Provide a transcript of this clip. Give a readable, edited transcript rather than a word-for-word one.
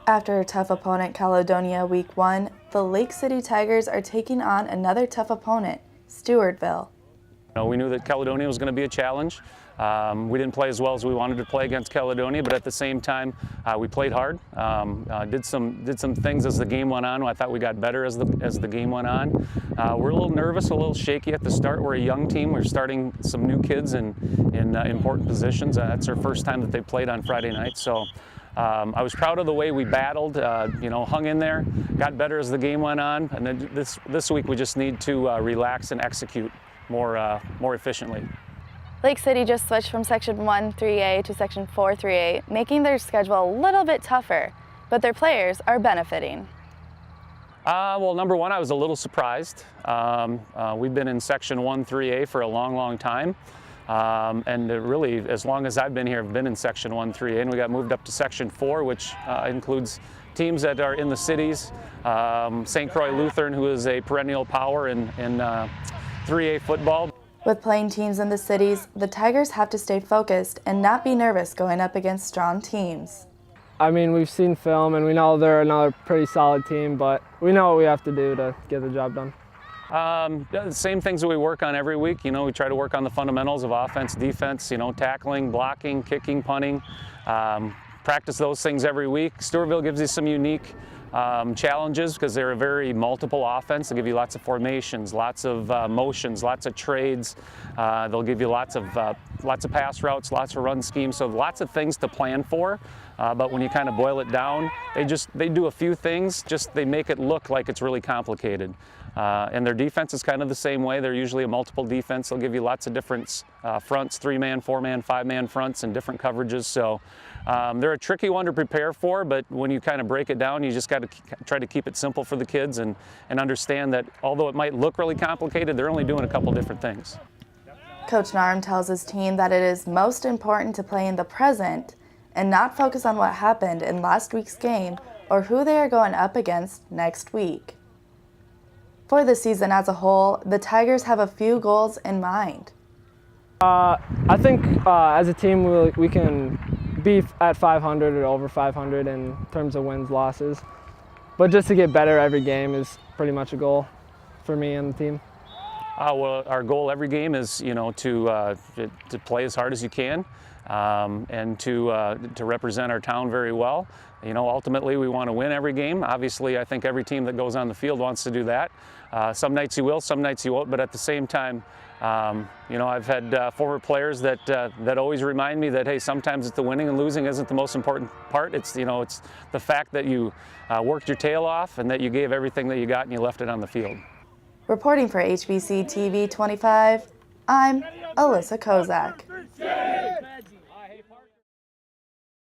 After a tough opponent Caledonia Week 1, the Lake City Tigers are taking on another tough opponent, Stewartville. We knew that Caledonia was going to be a challenge. We didn't play as well as we wanted to play against Caledonia, but at the same time, we played hard. Did some things as the game went on. I thought we got better as the game went on. We're a little nervous, a little shaky at the start. We're a young team. We're starting some new kids in important positions. That's our first time that they played on Friday night. So I was proud of the way we battled, hung in there, got better as the game went on. And then this week we just need to relax and execute more efficiently. Lake City just switched from Section 1-3A to Section 4-3A, making their schedule a little bit tougher, but their players are benefiting. Well, number one, I was a little surprised. We've been in Section 1-3A for a long, long time. And really, as long as I've been here, I've been in Section 1-3A, and we got moved up to Section 4, which includes teams that are in the cities. St. Croix Lutheran, who is a perennial power in 3A football. With playing teams in the cities, the Tigers have to stay focused and not be nervous going up against strong teams. I mean, we've seen film and we know they're another pretty solid team, but we know what we have to do to get the job done. The same things that we work on every week. We try to work on the fundamentals of offense, defense, tackling, blocking, kicking, punting. Practice those things every week. Stewartville gives you some unique challenges because they're a very multiple offense. They'll give you lots of formations, lots of motions, lots of trades. They'll give you lots of pass routes, lots of run schemes, so lots of things to plan for. But when you kind of boil it down, they do a few things, just they make it look like it's really complicated. And their defense is kind of the same way. They're usually a multiple defense. They'll give you lots of different fronts, 3-man, 4-man, 5-man fronts and different coverages. So they're a tricky one to prepare for, but when you kind of break it down, you just got to try to keep it simple for the kids and understand that although it might look really complicated, they're only doing a couple different things. Coach Narum tells his team that it is most important to play in the present and not focus on what happened in last week's game or who they are going up against next week. For the season as a whole, the Tigers have a few goals in mind. I think as a team we can be at 500 or over 500 in terms of wins, losses. But just to get better every game is pretty much a goal for me and the team. Well, our goal every game is, to play as hard as you can and to represent our town very well. Ultimately we want to win every game. Obviously, I think every team that goes on the field wants to do that. Some nights you will, some nights you won't, but at the same time, I've had former players that always remind me that, hey, sometimes it's the winning and losing isn't the most important part. It's, it's the fact that you worked your tail off and that you gave everything that you got and you left it on the field. Reporting for HBC TV 25, I'm Alyssa Kozak.